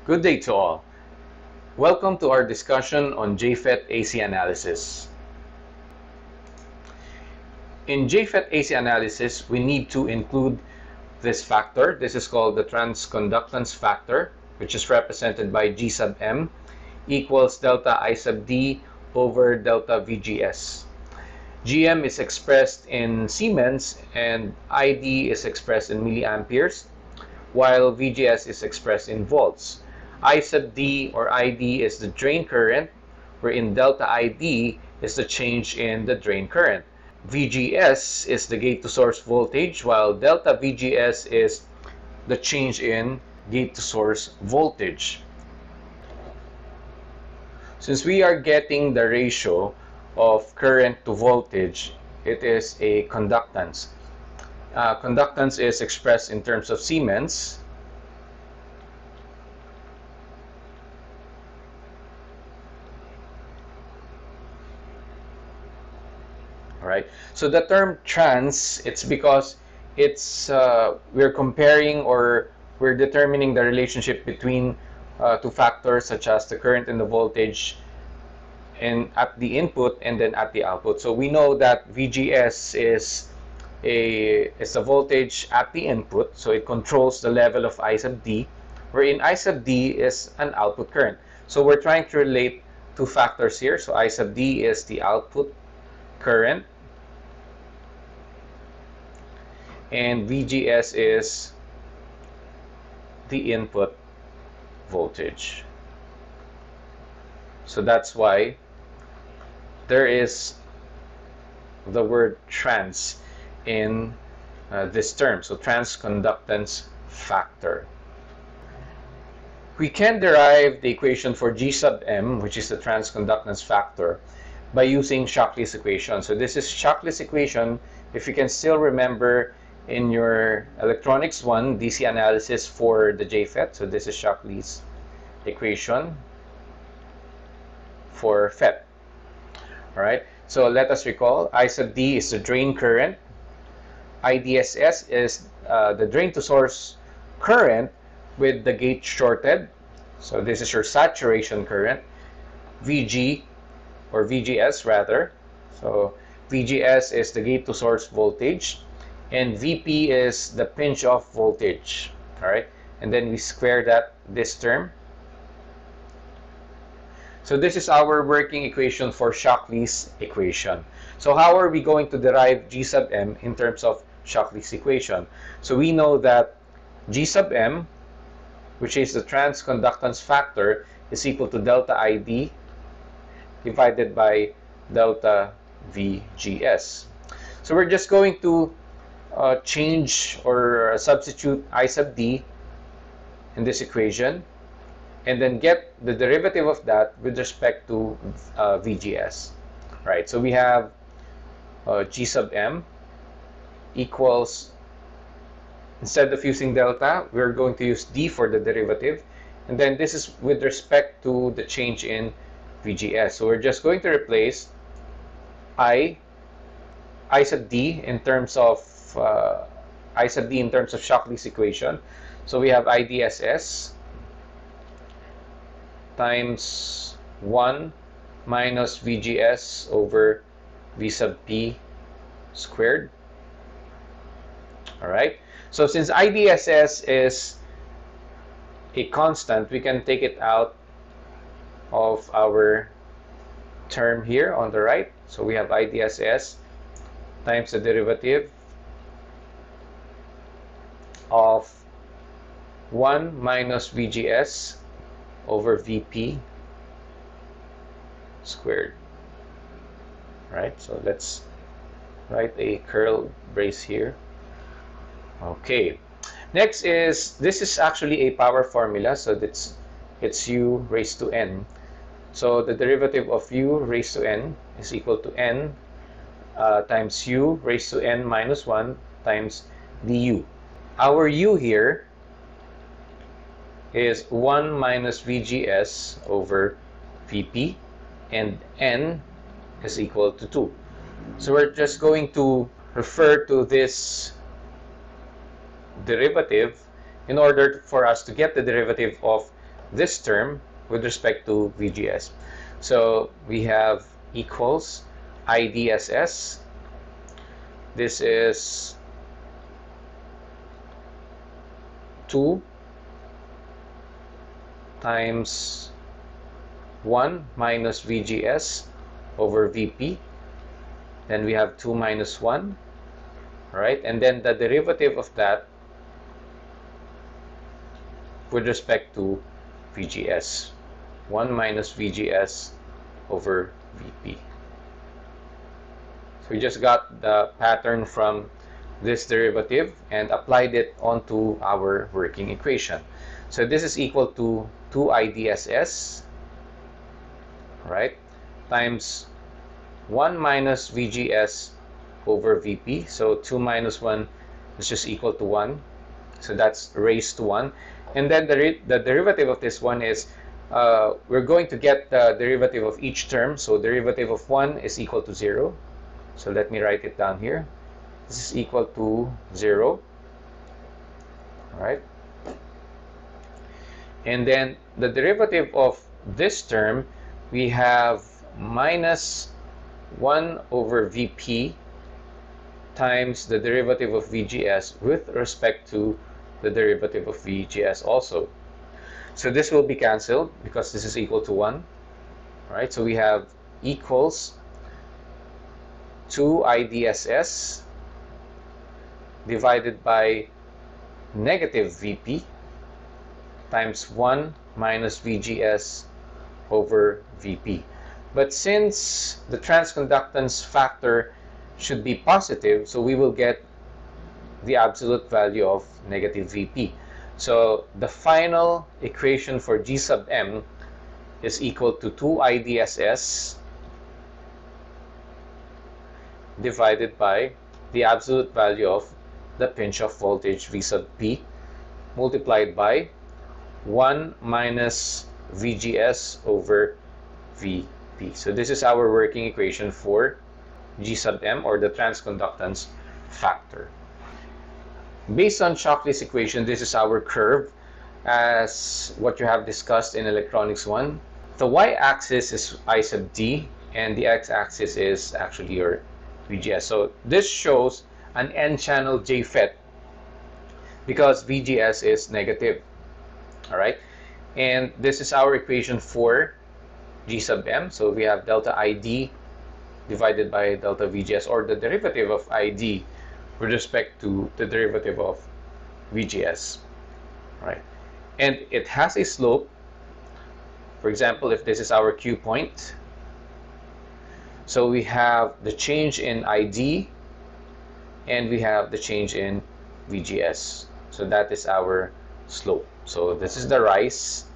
Good day to all. Welcome to our discussion on JFET AC analysis. In JFET AC analysis, we need to include this factor. This is called the transconductance factor, which is represented by G sub M equals delta I sub D over delta VGS. GM is expressed in Siemens and ID is expressed in milliamperes, while VGS is expressed in volts. I sub D or ID is the drain current, wherein delta ID is the change in the drain current. VGS is the gate to source voltage, while delta VGS is the change in gate to source voltage. Since we are getting the ratio of current to voltage, it is a conductance. Conductance is expressed in terms of Siemens. Right. So the term trans, it's because it's we're comparing or we're determining the relationship between two factors such as the current and the voltage at the input and then at the output. So we know that VGS is a voltage at the input, so it controls the level of I sub D, wherein I sub D is an output current. So we're trying to relate two factors here. So I sub D is the output current, and VGS is the input voltage. So that's why there is the word trans in this term. So transconductance factor. We can derive the equation for G sub M, which is the transconductance factor, by using Shockley's equation. So this is Shockley's equation. If you can still remember in your electronics 1 DC analysis for the JFET. So this is Shockley's equation for FET. All right. So let us recall, I sub D is the drain current. IDSS is the drain to source current with the gate shorted. So this is your saturation current. VG or VGS rather. So VGS is the gate to source voltage, and VP is the pinch off voltage. All right, and then we square this term. So this is our working equation for Shockley's equation. So how are we going to derive G sub M in terms of Shockley's equation? So we know that G sub M, which is the transconductance factor, is equal to delta ID divided by delta VGS. So we're just going to change or substitute I sub D in this equation and then get the derivative of that with respect to VGS. Right, so we have G sub M equals, instead of using delta, we're going to use D for the derivative, and then this is with respect to the change in VGS. So we're just going to replace I sub D in terms of Shockley's equation. So we have IDSS times 1 minus VGS over V sub P squared. All right. So since IDSS is a constant, we can take it out of our term here on the right. So we have IDSS times the derivative of 1 minus VGS over VP squared. Right, so let's write a curl brace here. Okay, next is, this is actually a power formula, so it's U raised to N. So the derivative of U raised to N is equal to N times U raised to N minus 1 times du. Our U here is 1 minus VGS over VP, and N is equal to 2. So we're just going to refer to this derivative in order for us to get the derivative of this term with respect to VGS. So we have equals IDSS. This is 2 times 1 minus VGS over VP. Then we have 2 minus 1, right? And then the derivative of that with respect to VGS. 1 minus VGS over VP. So we just got the pattern from this derivative and applied it onto our working equation. So this is equal to 2IDSS, right, times 1 minus VGS over VP. So 2 minus 1 is just equal to 1. So that's raised to 1. And then the derivative of this one is, we're going to get the derivative of each term. So derivative of 1 is equal to 0. So let me write it down here. This is equal to 0. All right. And then the derivative of this term, we have minus 1 over VP times the derivative of VGS with respect to the derivative of VGS also. So this will be cancelled because this is equal to 1. All right, so we have equals 2IDSS divided by negative VP times 1 minus VGS over VP. But since the transconductance factor should be positive, so we will get the absolute value of negative VP. So the final equation for G sub m is equal to 2IDSS divided by the absolute value of the pinch-off voltage V sub P multiplied by 1 minus VGS over VP. So this is our working equation for G sub m, or the transconductance factor. Based on Shockley's equation, this is our curve as what you have discussed in Electronics 1. The y-axis is I sub d and the x-axis is actually your VGS. So this shows an n-channel JFET because VGS is negative. All right, and this is our equation for G sub m. So we have delta ID divided by delta VGS, or the derivative of ID with respect to the derivative of VGS. All right, and it has a slope. For example, if this is our Q point, so we have the change in ID and we have the change in VGS. So that is our slope. So this is the rise,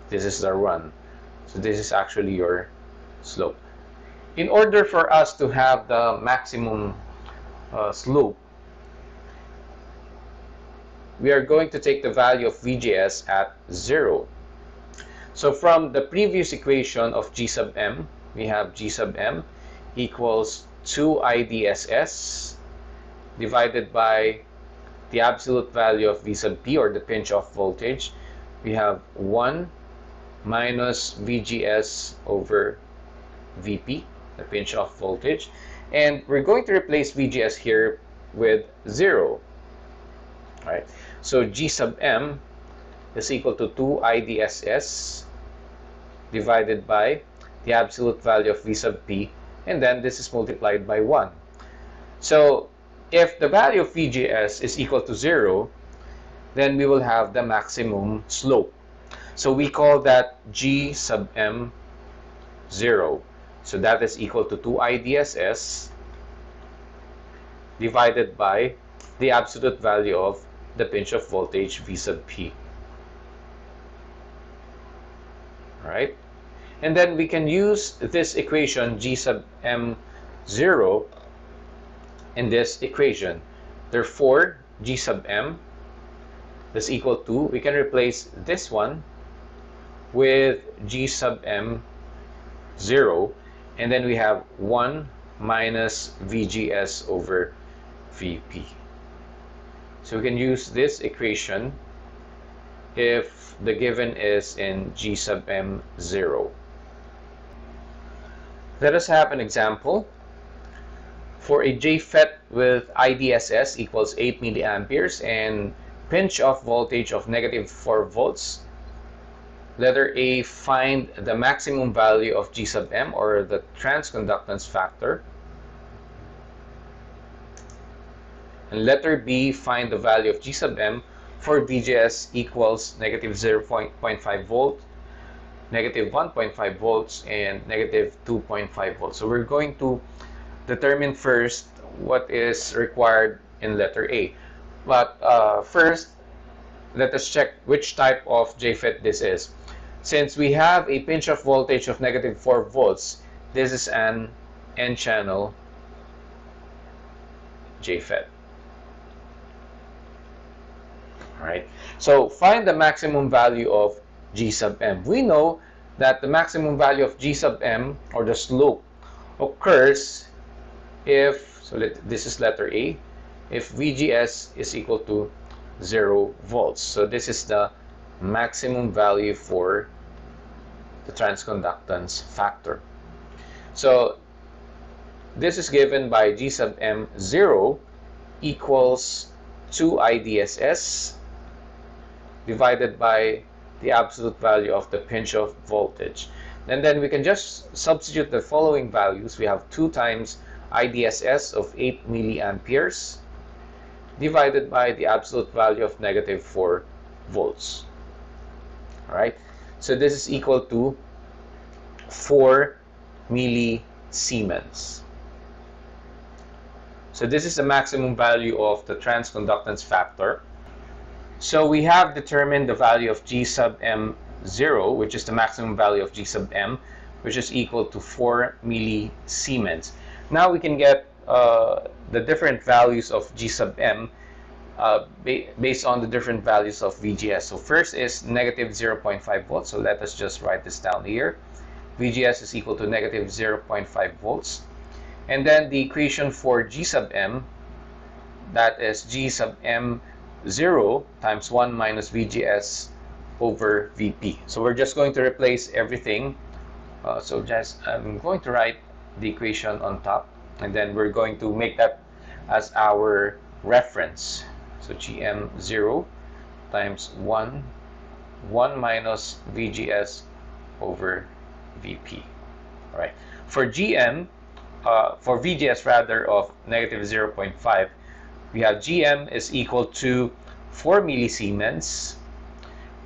this is the run. So this is actually your slope. In order for us to have the maximum slope, we are going to take the value of VGS at 0. So from the previous equation of G sub m, we have G sub m equals 2IDSS divided by the absolute value of V sub P, or the pinch-off voltage. We have 1 minus VGS over VP, the pinch-off voltage. And we're going to replace VGS here with 0. All right, so G sub m is equal to 2IDSS divided by the absolute value of V sub P, and then this is multiplied by 1. So if the value of VGS is equal to 0, then we will have the maximum slope. So we call that G sub m 0. So that is equal to 2IDSS divided by the absolute value of the pinch-off voltage V sub P. All right, and then we can use this equation G sub m 0 in this equation. Therefore, G sub m is equal to, we can replace this one with G sub m 0, and then we have 1 minus VGS over VP. So we can use this equation if the given is in G sub m 0. Let us have an example. For a JFET with IDSS equals 8 milliamperes and pinch off voltage of negative 4 volts, letter A, find the maximum value of G sub m, or the transconductance factor. And letter B, find the value of G sub m for VGS equals negative 0.5 volt, negative 1.5 volts, and negative 2.5 volts. So we're going to determine first what is required in letter A. But first, let us check which type of JFET this is. Since we have a pinch-off voltage of negative 4 volts, this is an N-channel JFET. Alright, so find the maximum value of G sub m. We know that the maximum value of G sub m, or the slope, occurs if, so this is letter A, if VGS is equal to 0 volts. So this is the maximum value for the transconductance factor. So this is given by G sub m 0 equals 2 IDSS divided by the absolute value of the pinch-off voltage. And then we can just substitute the following values. We have 2 times IDSS of 8 milliamperes divided by the absolute value of negative 4 volts. Alright, so this is equal to 4 millisiemens. So this is the maximum value of the transconductance factor. So we have determined the value of G sub m 0, which is the maximum value of G sub m, which is equal to 4 millisiemens. Now we can get the different values of G sub m based on the different values of VGS. So first is negative 0.5 volts. So let us just write this down here. VGS is equal to negative 0.5 volts. And then the equation for G sub m, that is G sub m 0 times 1 minus VGS over VP. So we're just going to replace everything. I'm going to write the equation on top, and then we're going to make that as our reference. So GM0 times 1 minus VGS over VP. All right. For VGS rather of negative 0.5, we have GM is equal to 4 millisiemens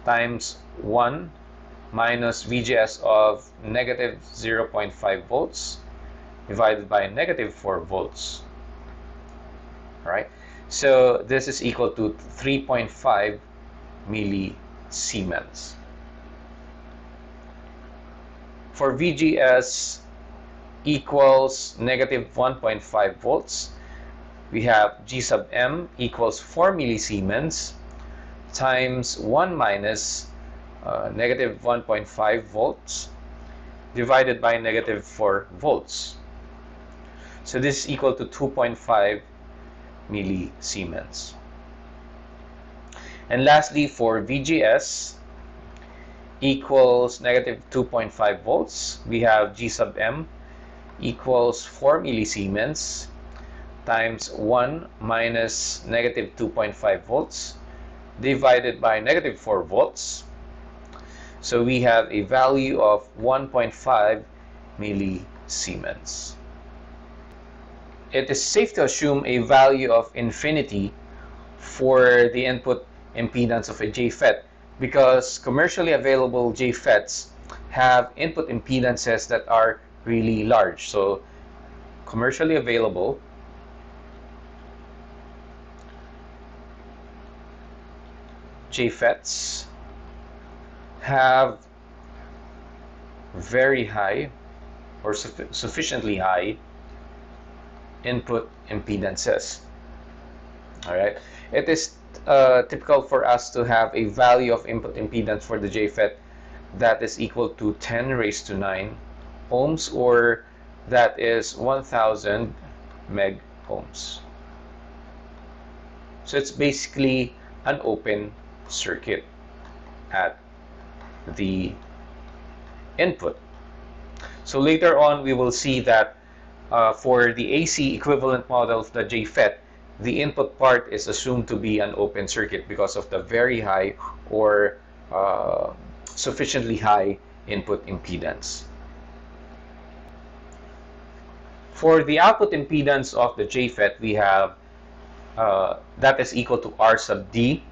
times 1 minus VGS of negative 0.5 volts divided by negative 4 volts. All right. So this is equal to 3.5 millisiemens. For VGS equals negative 1.5 volts, we have G sub m equals 4 millisiemens times 1 minus negative 1.5 volts divided by negative 4 volts. So this is equal to 2.5 millisiemens. And lastly, for VGS equals negative 2.5 volts, we have G sub m equals 4 millisiemens times 1 minus negative 2.5 volts divided by negative 4 volts. So we have a value of 1.5 millisiemens. It is safe to assume a value of infinity for the input impedance of a JFET because commercially available JFETs have input impedances that are really large. So commercially available JFETs have very high or sufficiently high input impedances. All right, it is typical for us to have a value of input impedance for the JFET that is equal to 10 raised to 9 ohms, or that is 1000 meg ohms. So it's basically an open circuit. at the input. So later on, we will see that for the AC equivalent model of the JFET, the input part is assumed to be an open circuit because of the very high or sufficiently high input impedance. For the output impedance of the JFET, we have that is equal to R sub D,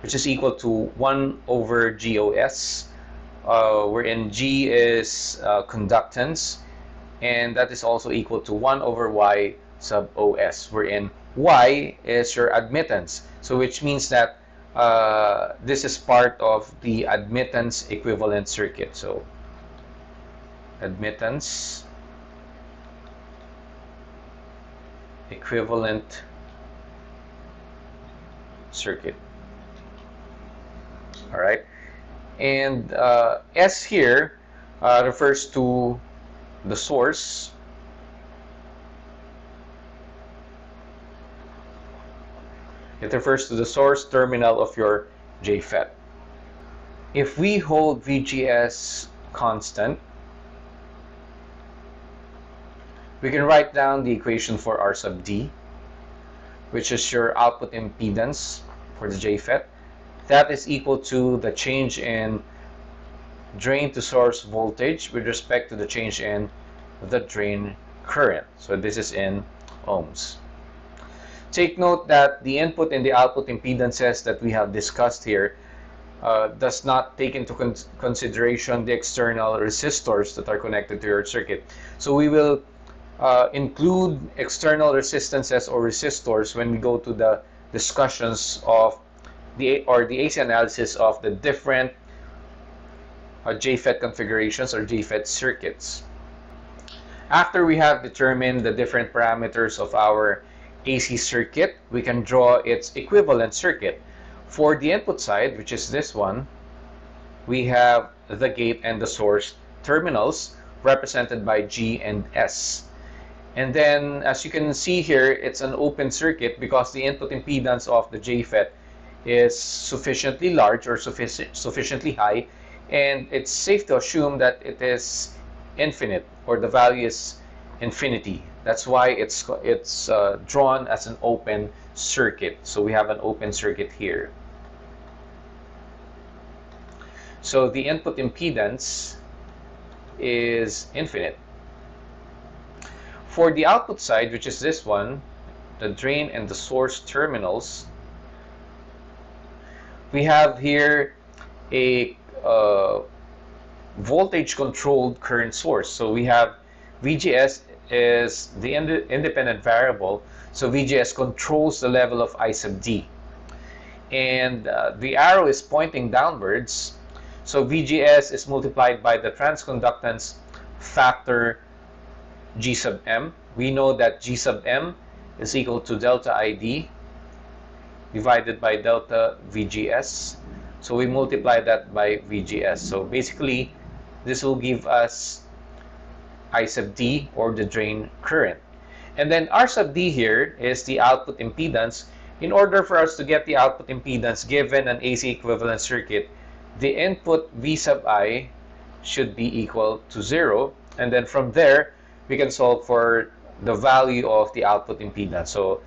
which is equal to 1 over GOS, wherein G is conductance, and that is also equal to 1 over Y sub OS, wherein Y is your admittance. So which means that this is part of the admittance equivalent circuit. So admittance equivalent circuit. All right, and S here refers to the source. It refers to the source terminal of your JFET. If we hold VGS constant, we can write down the equation for R sub D, which is your output impedance for the JFET. That is equal to the change in drain to source voltage with respect to the change in the drain current. So this is in ohms. Take note that the input and the output impedances that we have discussed here does not take into consideration the external resistors that are connected to your circuit. So we will include external resistances or resistors when we go to the discussions of the AC analysis of the different JFET configurations or JFET circuits. After we have determined the different parameters of our AC circuit, we can draw its equivalent circuit. For the input side, which is this one, we have the gate and the source terminals represented by G and S. And then, as you can see here, it's an open circuit because the input impedance of the JFET is sufficiently large or sufficiently high, and it's safe to assume that it is infinite, or the value is infinity. That's why it's drawn as an open circuit. So we have an open circuit here. So the input impedance is infinite. For the output side, which is this one, the drain and the source terminals, we have here a voltage controlled current source. So we have VGS is the independent variable, so VGS controls the level of I sub D, and the arrow is pointing downwards, so VGS is multiplied by the transconductance factor G sub M. We know that G sub M is equal to delta ID divided by delta VGS. So we multiply that by VGS. So basically, this will give us I sub D, or the drain current. And then R sub D here is the output impedance. In order for us to get the output impedance given an AC equivalent circuit, the input V sub I should be equal to 0. And then from there, we can solve for the value of the output impedance. So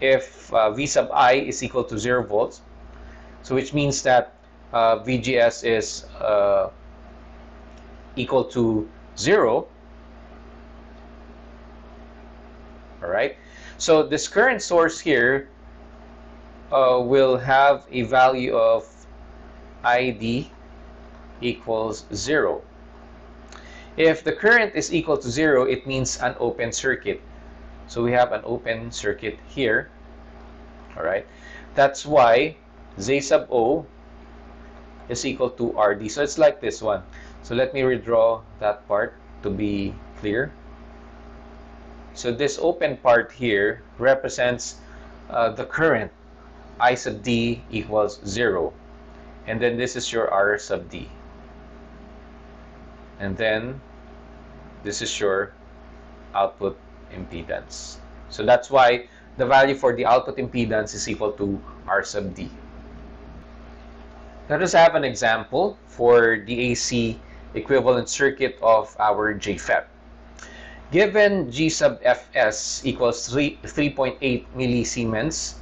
if V sub I is equal to 0 volts, so which means that VGS is equal to 0. All right. So this current source here will have a value of ID equals 0. If the current is equal to 0, it means an open circuit. So we have an open circuit here. All right. That's why Z sub O is equal to RD. So it's like this one. So let me redraw that part to be clear. So this open part here represents the current I sub D equals 0. And then this is your R sub D. And then this is your output impedance. So that's why the value for the output impedance is equal to R sub D. Let us have an example for the AC equivalent circuit of our JFET. Given G sub Fs equals 3.8 millisiemens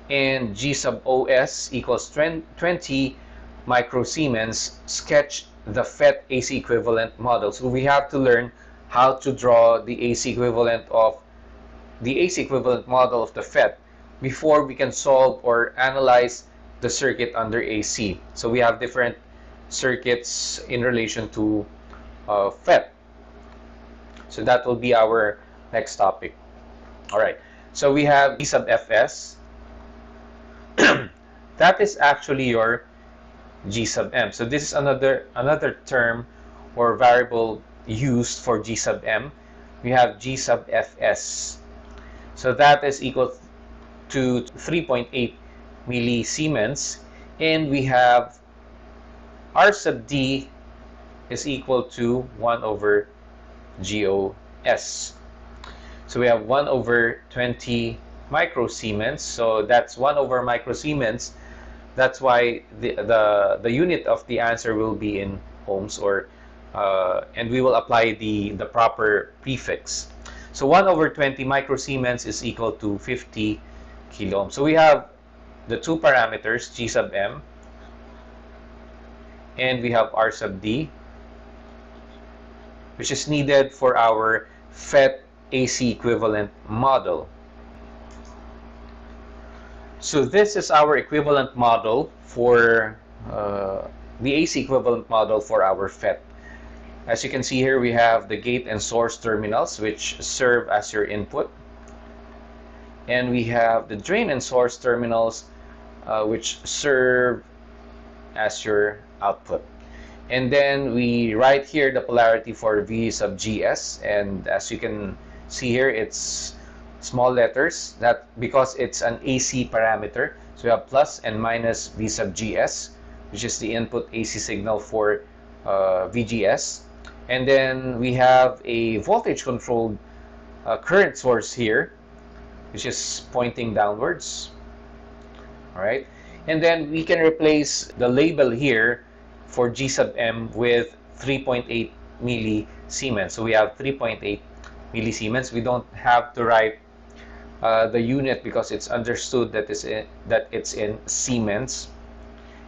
and G sub Os equals 20 microsiemens, sketch the FET AC equivalent model. So we have to learn how to draw the AC equivalent model of the FET before we can solve or analyze the circuit under AC. So we have different circuits in relation to FET. So that will be our next topic. All right. So we have G sub Fs. That is actually your G sub M. So this is another term or variable used for G sub M. We have G sub Fs. So that is equal to 3.8 millisiemens, and we have R sub D is equal to 1 over GOS. So we have 1 over 20 microsiemens. So that's 1 over microsiemens. That's why the unit of the answer will be in ohms, or and we will apply the proper prefix. So 1 over 20 microsiemens is equal to 50 kilo ohms. So we have the two parameters, G sub M, and we have R sub D, which is needed for our FET AC equivalent model. So this is our equivalent model for the AC equivalent model for our FET. As you can see here, we have the gate and source terminals, which serve as your input. And we have the drain and source terminals, which serve as your output. And then we write here the polarity for V sub GS. And as you can see here, it's small letters, that because it's an AC parameter. So we have plus and minus V sub GS, which is the input AC signal for VGS. And then we have a voltage controlled current source here, which is pointing downwards. All right. And then we can replace the label here for G sub M with 3.8 millisiemens. So we have 3.8 millisiemens. We don't have to write the unit because it's understood that it's in Siemens,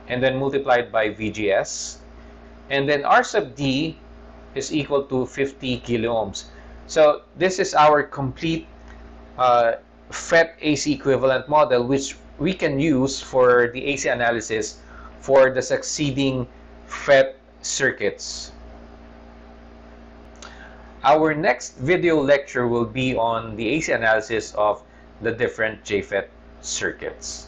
and then multiplied by VGS. And then R sub D is equal to 50 kilo ohms. So this is our complete FET AC equivalent model, which we can use for the AC analysis for the succeeding FET circuits. Our next video lecture will be on the AC analysis of the different JFET circuits.